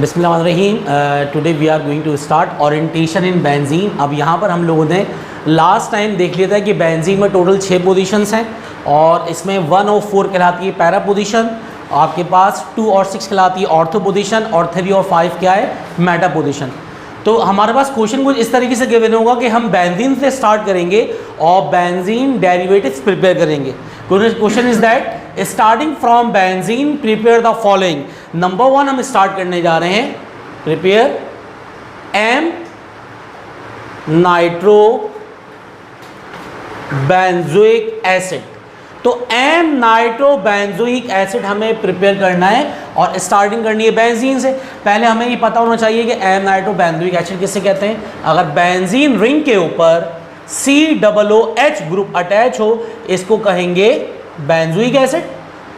बिस्मिल्लाहिर्रहमानिर्रहीम। Today we are going to start orientation in benzene. अब यहाँ पर हम लोगों ने लास्ट टाइम देख लिया था कि बेंजीन में टोटल 6 पोजीशंस हैं और इसमें 1 और 4 कहलाती है पैरा पोजीशन, आपके पास 2 और 6 कहलाती है ऑर्थो पोजीशन और 3 और 5 क्या है मेटा पोजीशन। तो हमारे पास क्वेश्चन कुछ इस तरीके से गिवन होगा कि हम बेंजीन से स्टार्ट करेंगे और बेंजीन डेरिवेटिव्स प्रिपेयर करेंगे। Question is that starting from benzene prepare the following. Number 1 हम स्टार्ट करने जा रहे हैं, prepare m nitro benzoic acid. तो एम नाइट्रो बेंजोइक एसिड हमें प्रिपेयर करना है और स्टार्टिंग करनी है बेंजीन से। पहले हमें ये पता होना चाहिए कि एम नाइट्रो बेंजोइक एसिड किसे कहते हैं। अगर बेंजीन रिंग के ऊपर COOH ग्रुप अटैच हो इसको कहेंगे बेंजोइक एसिड,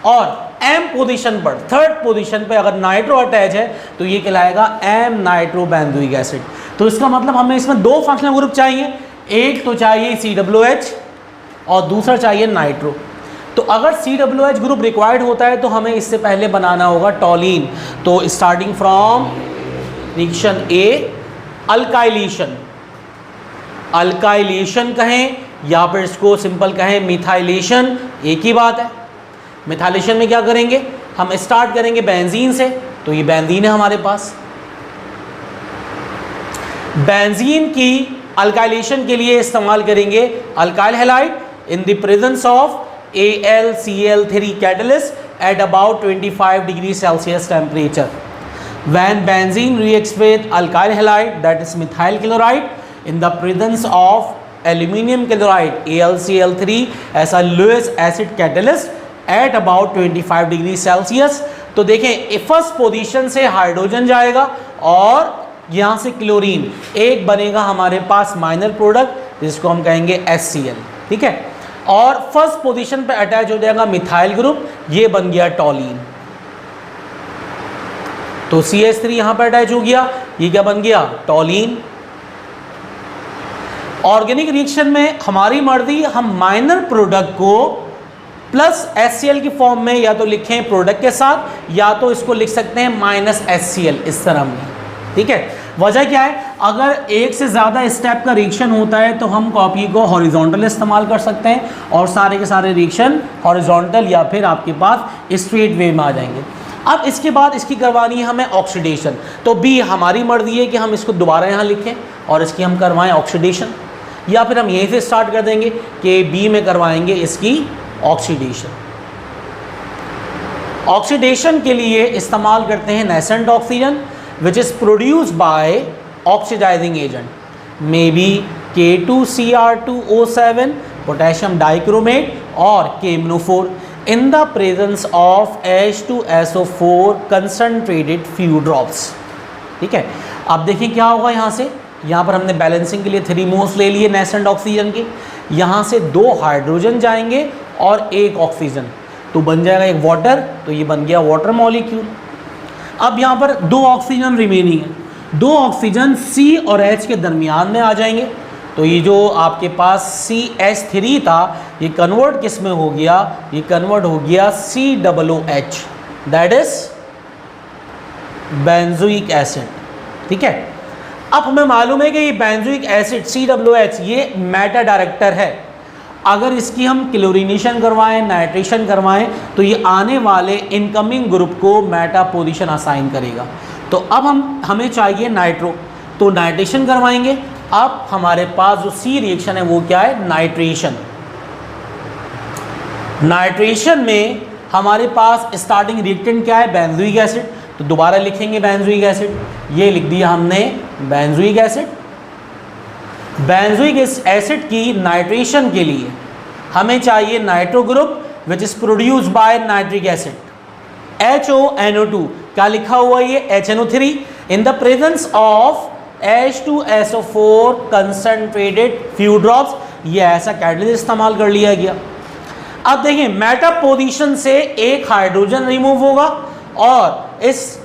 और एम पोजीशन पर, थर्ड पोजीशन पे अगर नाइट्रो अटैच है तो ये कहलाएगा एम नाइट्रो बेंजोइक एसिड। तो इसका मतलब हमें इसमें 2 फंक्शनल ग्रुप चाहिए, एक तो चाहिए COOH और दूसरा चाहिए नाइट्रो। तो अगर COOH ग्रुप रिक्वायर्ड होता है तो हमें इससे पहले बनाना होगा टॉलिन। तो starting from reaction A alkylation, alkylation कहें या फिर इसको सिंपल कहें मिथाइलेशन, एक ही बात है। मिथाइलेशन में क्या करेंगे, हम स्टार्ट करेंगे बेंजीन से, तो ये बेंजीन है हमारे पास। बेंजीन की अल्काइलेशन के लिए इस्तेमाल करेंगे alkyl halide in the presence of AlCl3 catalyst at about 25 degrees Celsius temperature. When benzene reacts with alkyl halide, that is methyl chloride, in the presence of aluminium chloride AlCl3 as a Lewis acid catalyst at about 25 degrees Celsius. तो देखें first position से hydrogen जाएगा और यहाँ से chlorine, एक बनेगा हमारे पास माइनर प्रोडक्ट जिसको हम कहेंगे HCl, ठीक है। और फर्स्ट पोजीशन पे अटैच हो जाएगा मिथाइल ग्रुप, ये बन गया टॉलिन। तो CH3 यहां पर अटैच हो गया, ये क्या बन गया टॉलिन। ऑर्गेनिक रिएक्शन में हमारी मर्जी, हम माइनर प्रोडक्ट को प्लस HCl की फॉर्म में या तो लिखें प्रोडक्ट के साथ या तो इसको लिख सकते हैं माइनस HCl इस तरह में, ठीक है। वजह क्या है, अगर एक से ज़्यादा स्टेप का रिएक्शन होता है तो हम कॉपी को हॉरिजॉन्टल इस्तेमाल कर सकते हैं और सारे के सारे रिएक्शन हॉरिजॉन्टल या फिर आपके पास स्ट्रेट वे में आ जाएंगे। अब इसके बाद इसकी करवानी है हमें ऑक्सीडेशन। तो बी हमारी मर्जी है कि हम इसको दोबारा यहाँ लिखें और इसकी हम करवाएं ऑक्सीडेशन, या फिर हम यहीं से स्टार्ट कर देंगे कि बी में करवाएंगे इसकी ऑक्सीडेशन। ऑक्सीडेशन के लिए इस्तेमाल करते हैं nascent oxygen which is produced by oxidizing agent, maybe K2Cr2O7, potassium dichromate or KMnO4 in the presence of H2SO4 concentrated few drops, ठीक है। अब देखिए क्या होगा, यहाँ से यहाँ पर हमने बैलेंसिंग के लिए 3 मोल्स ले लिए नेसेंट ऑक्सीजन के, यहाँ से 2 हाइड्रोजन जाएंगे और 1 ऑक्सीजन, तो बन जाएगा एक वाटर, तो ये बन गया वाटर मॉलिक्यूल। अब यहाँ पर 2 ऑक्सीजन रिमेनिंग है, 2 ऑक्सीजन C और H के दरमियान में आ जाएंगे, तो ये जो आपके पास CH3 था ये कन्वर्ट किस में हो गया, ये कन्वर्ट हो गया COOH, that is benzoic acid, ठीक है। अब हमें मालूम है कि ये बेंजोइक एसिड COOH ये मेटा डायरेक्टर है। अगर इसकी हम क्लोरीनेशन करवाएं, नाइट्रेशन करवाएं तो ये आने वाले इनकमिंग ग्रुप को मेटा पोजीशन असाइन करेगा। तो अब हमें चाहिए नाइट्रो, तो नाइट्रेशन करवाएंगे। अब हमारे पास जो C रिएक्शन है वो क्या है, नाइट्रेशन। नाइट्रेशन में हमारे पास स्टार्टिंग रिएक्टेंट क्या है, बेंजोइक एसिड, तो दोबारा लिखेंगे बेंजोइक एसिड, ये लिख दिया हमने बेंजोइक एसिड। बेंजोइक एसिड की नाइट्रेशन के लिए हमें चाहिए nitro group which is produced by nitric acid HONO2, क्या लिखा हुआ ये HNO3 in the presence of H2SO4 concentrated few drops, ये ऐसा कैटलिस्ट इस्तेमाल कर लिया गया। अब देखिए मेटा पोजीशन से 1 हाइड्रोजन रिमूव होगा और इस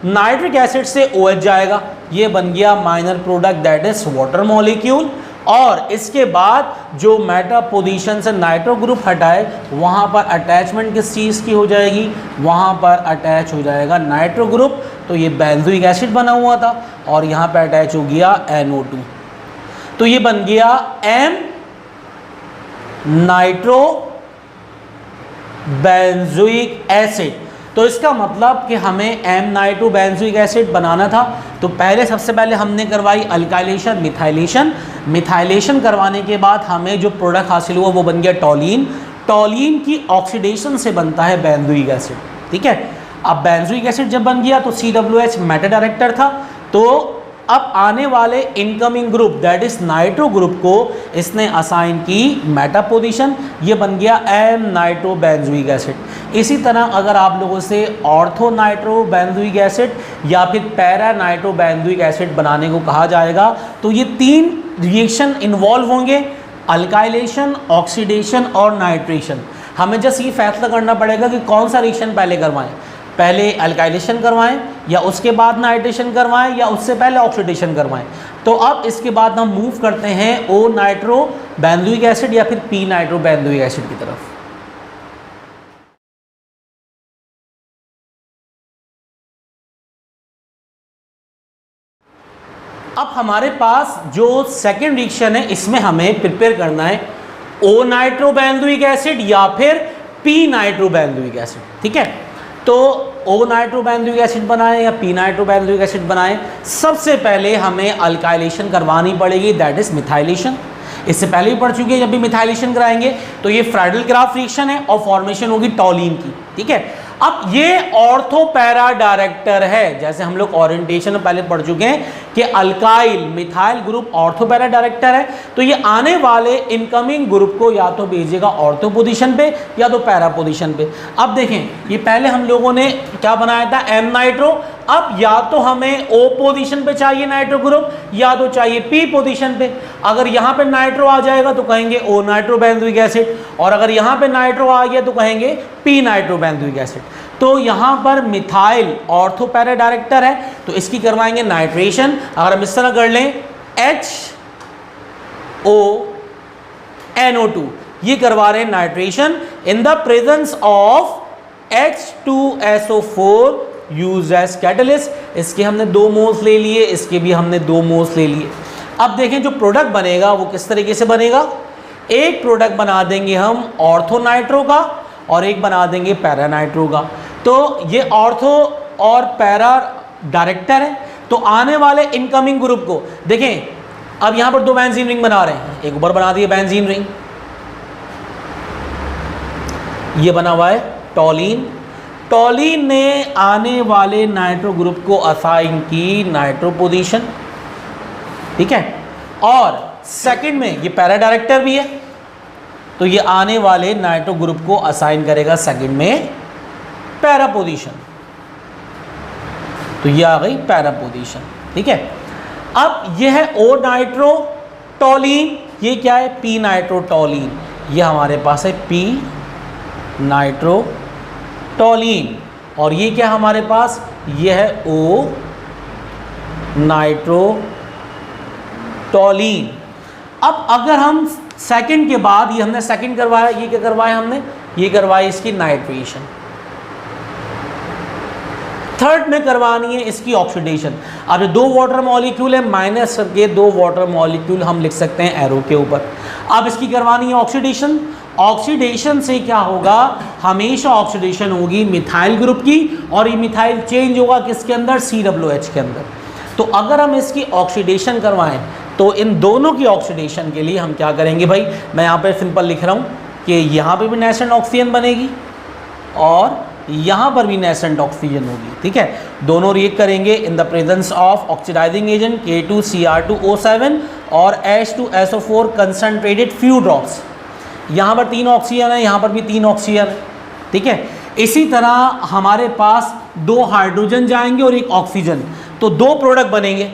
नाइट्रिक एसिड से OH जाएगा, ये बन गया minor product that is water molecule. और इसके बाद जो मेटा पोजीशन से नाइट्रो ग्रुप हटाए वहाँ पर अटैचमेंट किस चीज़ की हो जाएगी, वहाँ पर अटैच हो जाएगा नाइट्रो ग्रुप तो ये बेंजोइक एसिड बना हुआ था और यहाँ पे अटैच हो गया NO2, तो ये बन गया M नाइट्रो बेंजोइक एसिड। तो इसका मतलब कि हमें M नाइट्रो बेंजोइक एसिड बनाना था, तो पहले सबसे पहले हमने करवाई अल्काइलेशन, मिथाइलेशन करवाने के बाद हमें जो प्रोडक्ट हासिल हुआ वो बन गया टॉलीन। टॉलीन की ऑक्सीडेशन से बनता है बेंजोइक एसिड, ठीक है। अब बेंजोइक एसिड जब बन गया तो COH मेटा डायरेक्टर था, तो अब आने वाले incoming group that is nitro group को इसने असाइन की मेटा पोजीशन, ये बन गया M नाइट्रो बेंजोइक एसिड। इसी तरह अगर आप लोगों से ऑर्थो नाइट्रो बेंजोइक एसिड या फिर पैरा नाइट्रो बेंजोइक एसिड बनाने को कहा जाएगा, तो ये 3 रिएक्शन इन्वॉल्व होंगे, अल्काइलेशन, ऑक्सीडेशन और नाइट्रेशन। हमें जस्ट ये फैसला करना पड़ेगा कि कौन सा रिएक्शन पहले करवाएं, पहले अल्काइलेशन करवाएं या उसके बाद नाइट्रेशन करवाएं या उससे पहले ऑक्सीडेशन करवाएं। तो अब इसके बाद हम मूव करते हैं O नाइट्रो बेंजोइक एसिड या फिर P नाइट्रो बेंजोइक एसिड की तरफ। अब हमारे पास जो सेकेंड रिएक्शन है इसमें हमें प्रिपेयर करना है O नाइट्रो बेंजोइक एसिड या फिर P नाइट्रो बेंजोइक एसिड, ठीक है। तो O नाइट्रो बेंजोइक एसिड बनाएं या P नाइट्रो बेंजोइक एसिड बनाएं, सबसे पहले हमें अल्काइलेशन करवानी पड़ेगी, दैट इज मिथाइलेशन। इससे पहले भी पढ़ चुके हैं, जब भी मिथाइलेशन कराएंगे तो ये फ्राइडल ग्राफ रिएक्शन है और फॉर्मेशन होगी टॉलीन की, ठीक है। अब ये ऑर्थो पैरा डायरेक्टर है, जैसे हम लोग ओरिएंटेशन में पहले पढ़ चुके हैं कि alkyl methyl group ortho para director है, तो ये आने वाले इनकमिंग ग्रुप को या तो भेजेगा ऑर्थो पोजीशन पे या तो पैरा पोजीशन पे। अब देखें, ये पहले हम लोगों ने क्या बनाया था M नाइट्रो, अब या तो हमें O पोजीशन पे चाहिए नाइट्रो ग्रुप या तो चाहिए P पोजीशन पे। अगर यहाँ पे नाइट्रो आ जाएगा तो कहेंगे O नाइट्रो बेंजोइक एसिड, और अगर यहाँ पे नाइट्रो आ गया तो कहेंगे P नाइट्रो बेंजोइक एसिड। तो यहाँ पर मिथाइल ऑर्थो पैरा डायरेक्टर है तो इसकी करवाएंगे नाइट्रेशन। अगर हम इस तरह कर लें HONO2, ये करवा रहे हैं nitration in the presence of H2SO4 use as catalyst. इसके हमने 2 मोल्स ले लिए, इसके भी हमने 2 मोल्स ले लिए। अब देखें जो प्रोडक्ट बनेगा वो किस तरीके से बनेगा। एक प्रोडक्ट बना देंगे हम ऑर्थो नाइट्रो का और एक बना देंगे पैरा नाइट्रो का। तो ये ऑर्थो और पैरा डायरेक्टर है, तो आने वाले इनकमिंग ग्रुप को देखें, अब यहां पर 2 बेंजीन रिंग बना रहे हैं, एक ऊपर बना दिए बेंजीन रिंग, ये बना हुआ है टॉलीन। टॉलीन ने आने वाले नाइट्रो ग्रुप को असाइन की नाइट्रो पोजीशन, ठीक है। और सेकंड में ये पैरा डायरेक्टर भी है, तो ये आने वाले नाइट्रो ग्रुप को असाइन करेगा सेकंड में पैरा पोजीशन, तो ये आ गई पैरा पोजीशन, ठीक है। अब ये है O नाइट्रो टॉलीन, ये क्या है P नाइट्रो टॉलीन, ये हमारे पास है P नाइट्रो टॉलीन, और ये क्या हमारे पास, ये है O नाइट्रो टॉलीन। अब अगर हम सेकंड के बाद, ये हमने सेकंड करवाया, ये क्या करवाया हमने, ये करवाई इसकी नाइट्रेशन। थर्ड में करवानी है इसकी ऑक्सीडेशन। अब जो 2 वाटर मॉलिक्यूल है माइनस के 2 वाटर मॉलिक्यूल हम लिख सकते हैं एरो के ऊपर। अब इसकी करवानी है ऑक्सीडेशन। ऑक्सीडेशन से क्या होगा, हमेशा ऑक्सीडेशन होगी मिथाइल ग्रुप की, और ये मिथाइल चेंज होगा किसके अंदर, COH के अंदर। तो अगर हम इसकी ऑक्सीडेशन करवाएं तो इन दोनों की ऑक्सीडेशन के लिए हम क्या करेंगे भाई, मैं यहाँ पे सिंपल लिख रहा हूँ कि यहाँ पे भी नेसेंट ऑक्सीजन बनेगी और यहाँ पर भी नेसेंट ऑक्सीजन होगी, ठीक है। दोनों रिएक्ट करेंगे in the presence of oxidising agent K2Cr2O7 और H2SO4 कंसनट्रेटेड फ्यू ड्रॉप्स। यहाँ पर 3 ऑक्सीजन है, यहाँ पर भी 3 ऑक्सीजन है, ठीक है। इसी तरह हमारे पास 2 हाइड्रोजन जाएंगे और 1 ऑक्सीजन, तो 2 प्रोडक्ट बनेंगे।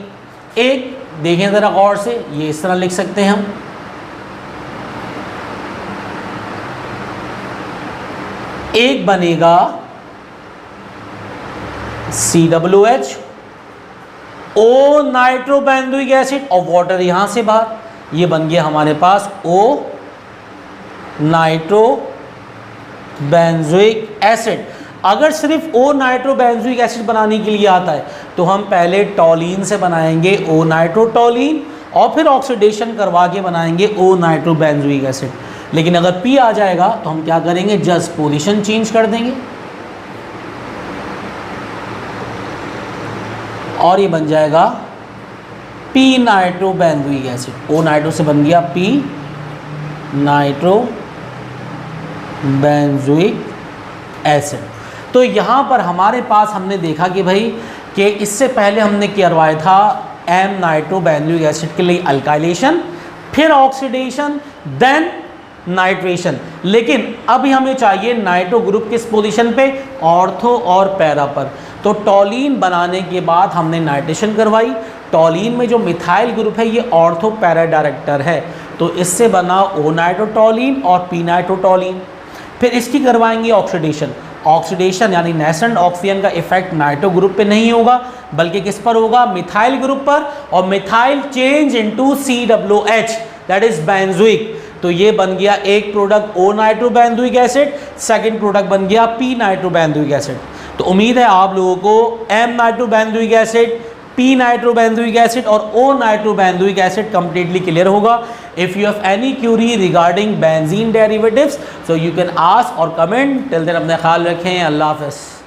एक देखें ज़रा गौर से, ये इस तरह लिख सकते हैं हम, एक बनेगा COH O nitro benzoic acid और वाटर यहां से बाहर, ये बन गया हमारे पास O नाइट्रो बेंजोइक एसिड। अगर सिर्फ ओ नाइट्रोबेंजोइक एसिड बनाने के लिए आता है तो हम पहले टॉलीन से बनाएंगे ओ नाइट्रोटॉलीन और फिर ऑक्सीडेशन करवा के बनाएंगे ओ नाइट्रोबेंजोइक एसिड। लेकिन अगर पी आ जाएगा तो हम क्या करेंगे, जस्ट पोजीशन चेंज कर देंगे और ये बन जाएगा पी नाइट्रोबेंजोइक एसिड। ओ नाइट्रो से बन गया पी नाइट्रोबेंजोइक एसिड। तो यहाँ पर हमारे पास हमने देखा कि भाई कि इससे पहले हमने करवाया था एम नाइट्रोबेंजोइक एसिड के लिए अल्काइलेशन, फिर ऑक्सीडेशन, देन नाइट्रेशन। लेकिन अभी हमें चाहिए नाइट्रो ग्रुप किस पोजीशन पे, ऑर्थो और पैरा पर। तो टॉलीन बनाने के बाद हमने नाइट्रेशन करवाई। टॉलीन में जो मिथाइल ग्रुप है ये ऑर्थो पैरा डायरेक्टर है, तो इससे बना ओ नाइट्रोटॉलीन और पी नाइट्रोटॉलीन। फिर इसकी करवाएंगे ऑक्सीडेशन। ऑक्सीडेशन यानी नेसेंट ऑक्सीजन का इफेक्ट नाइट्रो ग्रुप पे नहीं होगा बल्कि किस पर होगा, मिथाइल ग्रुप पर, और methyl change into COOH that is benzoic. तो ये बन गया एक प्रोडक्ट ओ नाइट्रोबेंजोइक एसिड, सेकंड प्रोडक्ट बन गया पी नाइट्रोबेंजोइक एसिड। तो उम्मीद है आप लोगों को m nitrobenzoic acid, p nitrobenzoic acid और o nitrobenzoic acid completely clear होगा। If you have any query regarding benzene derivatives so you can ask और कमेंट। टिल देन अपना ख्याल रखें। अल्लाह हाफ़िज़।